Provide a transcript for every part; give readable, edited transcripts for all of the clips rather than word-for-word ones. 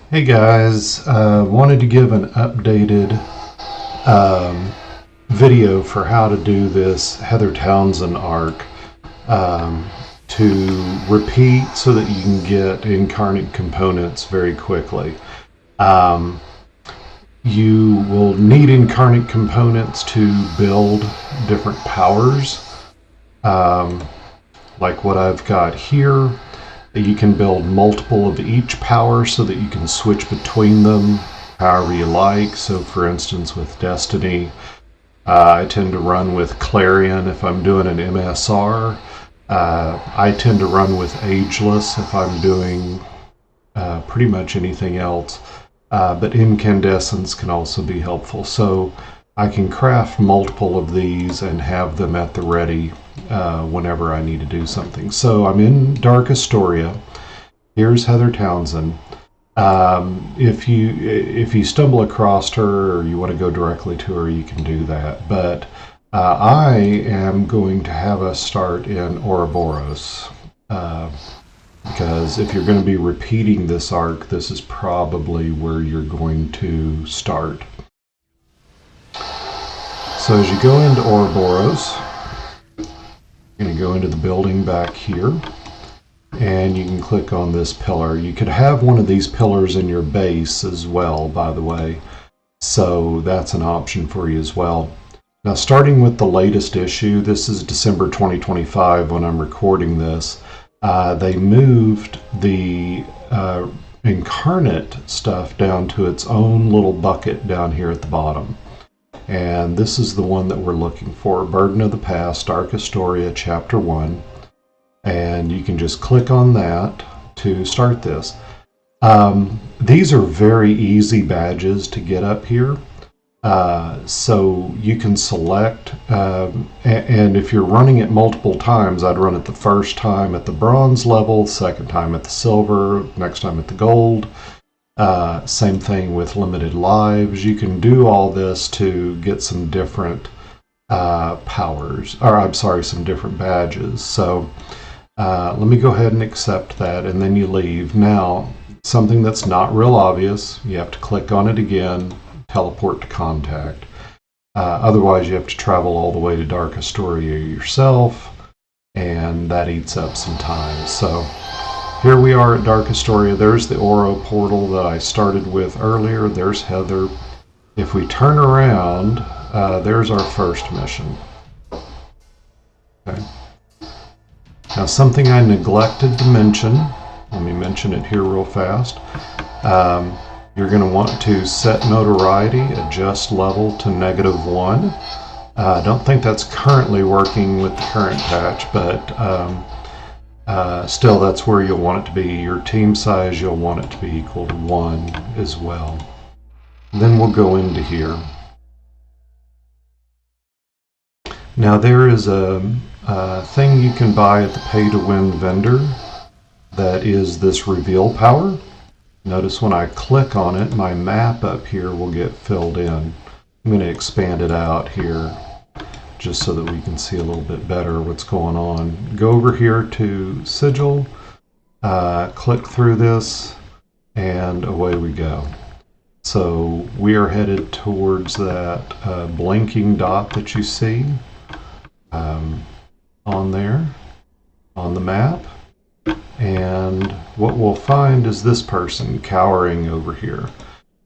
Hey guys, wanted to give an updated video for how to do this Heather Townshend arc to repeat so that you can get incarnate components very quickly. You will need incarnate components to build different powers, like what I've got here. You can build multiple of each power so that you can switch between them however you like. So for instance with Destiny, I tend to run with Clarion if I'm doing an MSR. I tend to run with Ageless if I'm doing pretty much anything else. But incandescence can also be helpful. So I can craft multiple of these and have them at the ready whenever I need to do something. So I'm in Dark Astoria. Here's Heather Townshend. If you stumble across her or you want to go directly to her, you can do that. But I am going to have us start in Ouroboros. Because if you're going to be repeating this arc, this is probably where you're going to start. So as you go into Ouroboros, you're going to go into the building back here, and you can click on this pillar. You could have one of these pillars in your base as well, by the way, so that's an option for you as well. Now starting with the latest issue, this is December 2025 when I'm recording this. They moved the incarnate stuff down to its own little bucket down here at the bottom. And this is the one that we're looking for, Burden of the Past, Dark Astoria, Chapter 1. And you can just click on that to start this. These are very easy badges to get up here. So you can select, and if you're running it multiple times, I'd run it the first time at the bronze level, second time at the silver, next time at the gold. Same thing with limited lives. You can do all this to get some different powers, or I'm sorry, some different badges. So let me go ahead and accept that, and then you leave. Now, something that's not real obvious, you have to click on it again, teleport to contact. Otherwise, you have to travel all the way to Dark Astoria yourself, and that eats up some time. So here we are at Dark Astoria. There's the Oro portal that I started with earlier. There's Heather. If we turn around, there's our first mission. Okay. Now something I neglected to mention, let me mention it here real fast. You're going to want to set notoriety, adjust level to -1. I don't think that's currently working with the current patch, but still that's where you'll want it to be. Your team size, you'll want it to be equal to 1 as well. Then we'll go into here. Now there is a thing you can buy at the pay-to-win vendor that is this reveal power. Notice when I click on it, my map up here will get filled in. I'm going to expand it out here just so that we can see a little bit better what's going on. Go over here to Sigil, click through this, and away we go. So we are headed towards that blinking dot that you see on there, on the map. And what we'll find is this person cowering over here.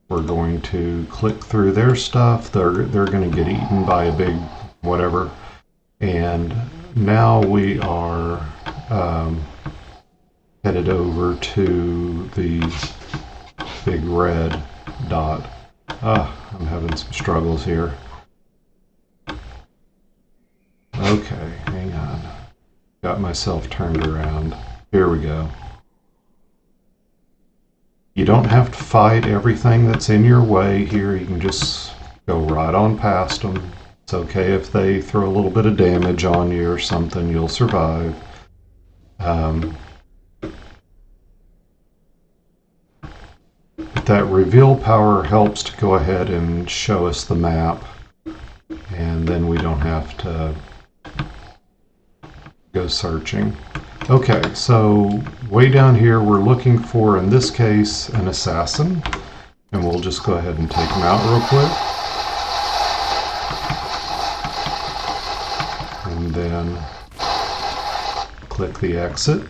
We're going to click through their stuff. They're going to get eaten by a big whatever. And now we are headed over to the big red dot. I'm having some struggles here. Okay, hang on. Got myself turned around. Here we go. You don't have to fight everything that's in your way here. You can just go right on past them. It's okay if they throw a little bit of damage on you or something. You'll survive. But that reveal power helps to go ahead and show us the map. And then we don't have to go searching. Okay, so way down here we're looking for, in this case, an assassin. And we'll just go ahead and take him out real quick. And then click the exit.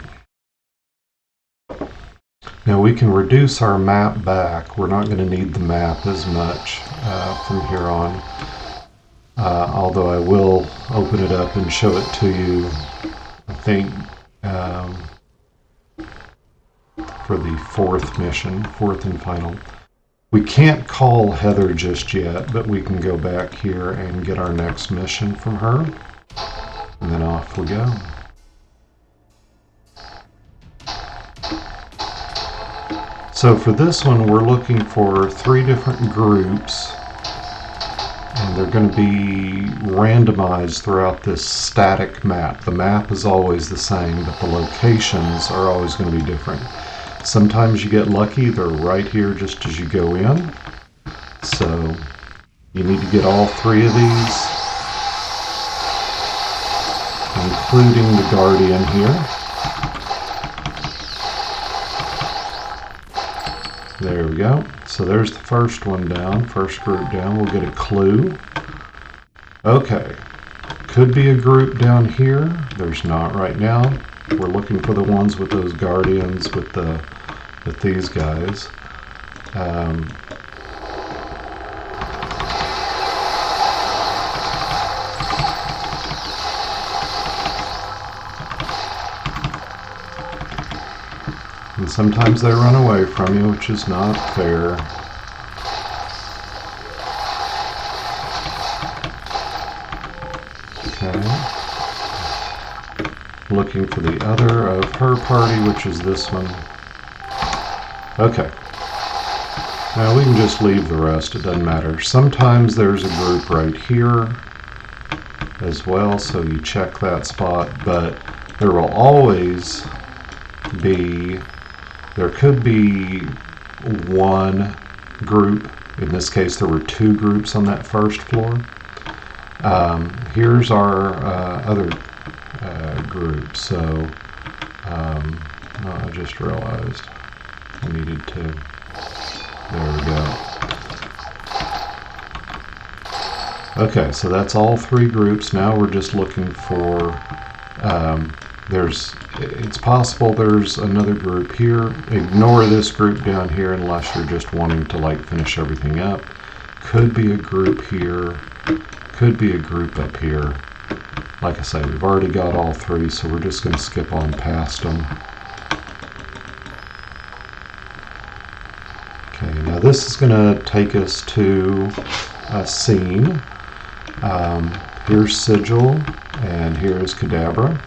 Now we can reduce our map back. We're not going to need the map as much from here on. Although I will open it up and show it to you, I think, for the fourth mission, fourth and final. We can't call Heather just yet, but we can go back here and get our next mission from her. And then off we go. So for this one, we're looking for 3 different groups, and they're going to be randomized throughout this static map. The map is always the same, but the locations are always going to be different. Sometimes you get lucky, they're right here just as you go in. So you need to get all 3 of these, including the Guardian here. There we go. So there's the first one down, first group down. We'll get a clue. Okay. Could be a group down here. There's not right now. We're looking for the ones with those Guardians with these guys. And sometimes they run away from you, which is not fair. Okay. Looking for the other of her party, which is this one. Okay. Now we can just leave the rest, it doesn't matter. Sometimes there's a group right here as well, so you check that spot, but there will always be, there could be one group. In this case, there were 2 groups on that first floor. Here's our other group. So I just realized I needed to. There we go. Okay, so that's all 3 groups. Now we're just looking for. It's possible there's another group here. Ignore this group down here unless you're just wanting to like finish everything up. Could be a group here. Could be a group up here. Like I say, we've already got all 3, so we're just going to skip on past them. Okay, now this is going to take us to a scene. Here's Sigil, and here's Cadabra.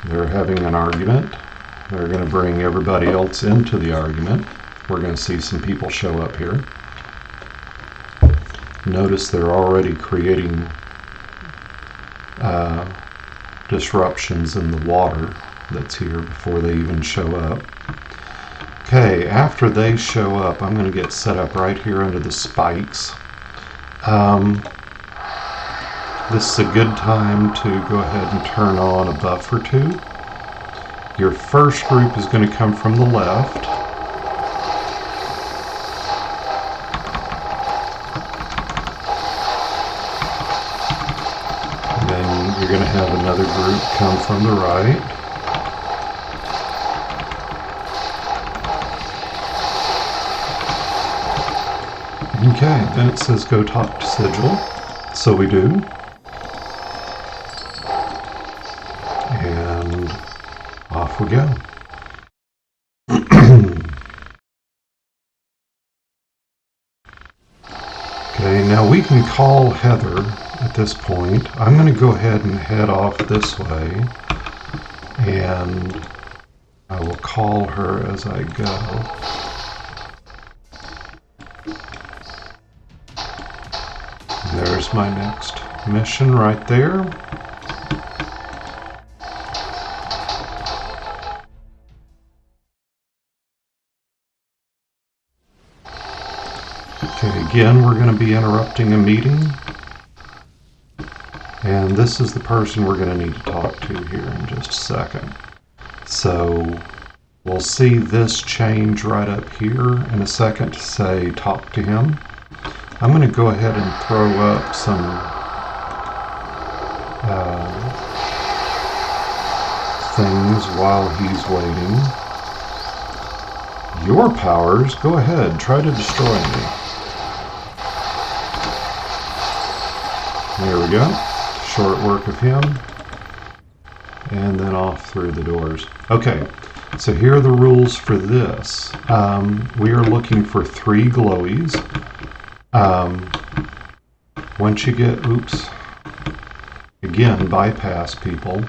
They're having an argument. They're going to bring everybody else into the argument. We're going to see some people show up here. Notice they're already creating disruptions in the water that's here before they even show up. Okay, after they show up, I'm going to get set up right here under the spikes. This is a good time to go ahead and turn on a buff or 2. Your first group is going to come from the left. And then you're going to have another group come from the right. Okay, then it says go talk to Sigil. So we do. And off we go. Okay, now we can call Heather at this point. I'm going to go ahead and head off this way, and I will call her as I go. There's my next mission right there. Okay, again, we're going to be interrupting a meeting. And this is the person we're going to need to talk to here in just a second. So we'll see this change right up here in a second to say talk to him. I'm going to go ahead and throw up some things while he's waiting. Your powers, go ahead, try to destroy me. There we go. Short work of him. And then off through the doors. Okay, so here are the rules for this. We are looking for 3 glowies. Once you get, again, bypass people.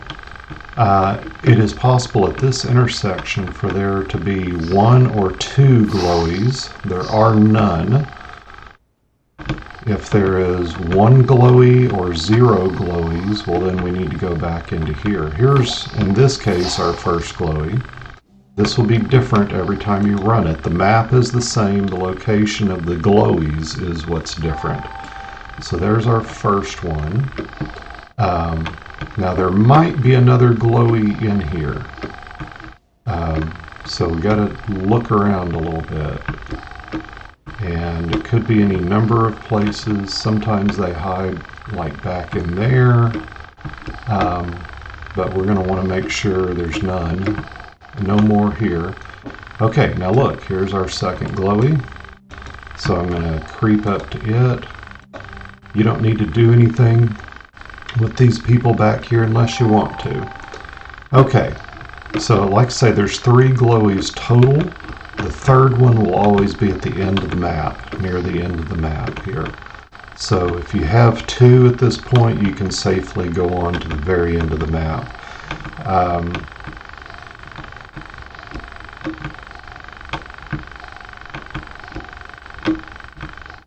It is possible at this intersection for there to be 1 or 2 glowies. There are none. If there is 1 glowy or 0 glowies, well then we need to go back into here. Here's, in this case, our first glowy. This will be different every time you run it. The map is the same, the location of the glowies is what's different. So there's our first one. Now there might be another glowy in here. So we got to look around a little bit. And it could be any number of places. Sometimes they hide like back in there. But we're going to want to make sure there's none. No more here. Okay, now look, here's our second glowy. So I'm going to creep up to it. You don't need to do anything with these people back here unless you want to. Okay, so like I say, there's 3 glowies total. The third one will always be at the end of the map, near the end of the map here. So if you have 2 at this point, you can safely go on to the very end of the map.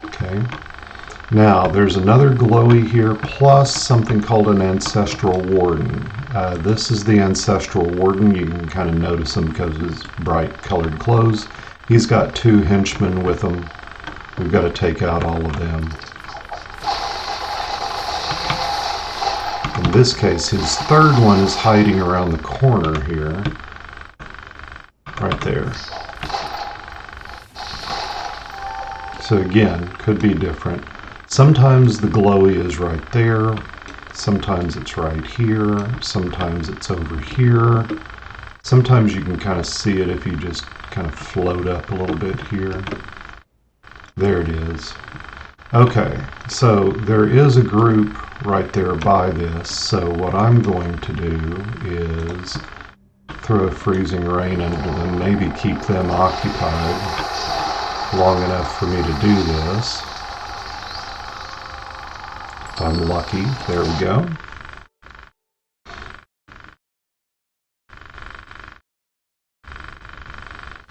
Okay. Now, there's another glowy here, plus something called an Ancestral Warden. This is the Ancestral Warden. You can kind of notice him because of his bright colored clothes. He's got 2 henchmen with him. We've got to take out all of them. In this case, his third one is hiding around the corner here. Right there. So again, could be different. Sometimes the glowy is right there, sometimes it's right here, sometimes it's over here. Sometimes you can kind of see it if you just kind of float up a little bit here. There it is. Okay, so there is a group right there by this, so what I'm going to do is throw a freezing rain under them, maybe keep them occupied long enough for me to do this. If I'm lucky. There we go.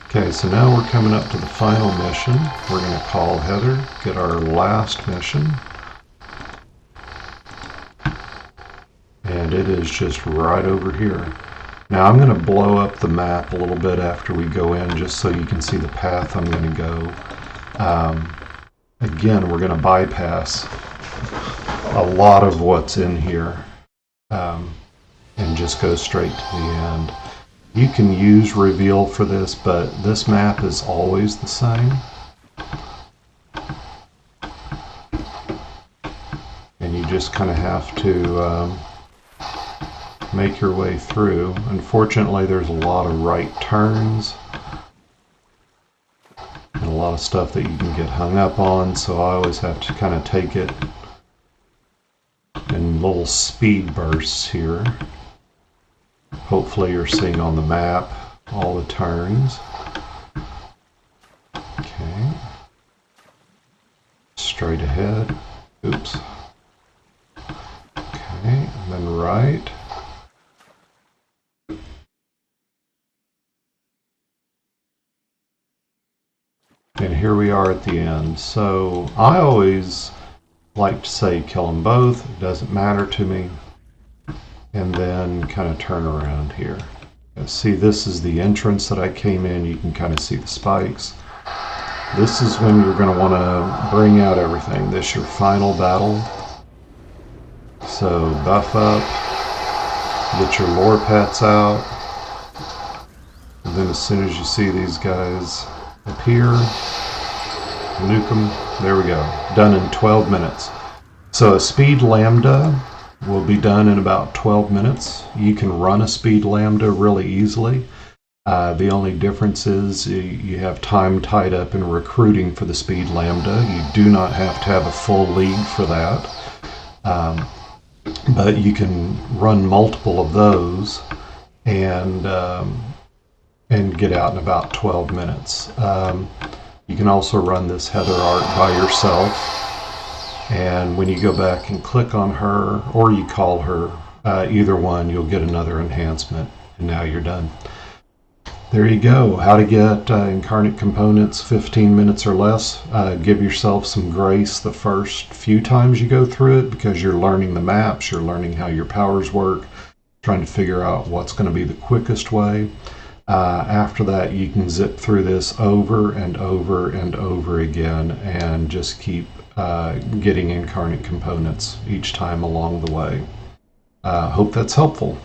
Okay, so now we're coming up to the final mission. We're going to call Heather, get our last mission. And it is just right over here. Now I'm going to blow up the map a little bit after we go in, just so you can see the path I'm going to go. Again, we're going to bypass a lot of what's in here and just go straight to the end. You can use reveal for this, but this map is always the same. And you just kind of have to make your way through. Unfortunately, there's a lot of right turns and a lot of stuff that you can get hung up on, so I always have to kind of take it in little speed bursts here. Hopefully you're seeing on the map all the turns. Okay. Straight ahead. Oops. Okay, and then right. And here we are at the end. So I always like to say kill them both. It doesn't matter to me. And then kind of turn around here. See, this is the entrance that I came in. You can kind of see the spikes. This is when you're going to want to bring out everything. This is your final battle. So buff up, get your lore pets out, and then as soon as you see these guys appear, nuke them. There we go. Done in 12 minutes. So a speed lambda will be done in about 12 minutes. You can run a speed lambda really easily. The only difference is you have time tied up in recruiting for the speed lambda. You do not have to have a full league for that. But you can run multiple of those and get out in about 12 minutes. You can also run this Heather art by yourself, and when you go back and click on her, or you call her, either one, you'll get another enhancement, and now you're done. There you go. How to get Incarnate Components 15 minutes or less. Give yourself some grace the first few times you go through it, because you're learning the maps, you're learning how your powers work, trying to figure out what's going to be the quickest way. After that, you can zip through this over and over and over again and just keep getting Incarnate Components each time along the way. Hope that's helpful.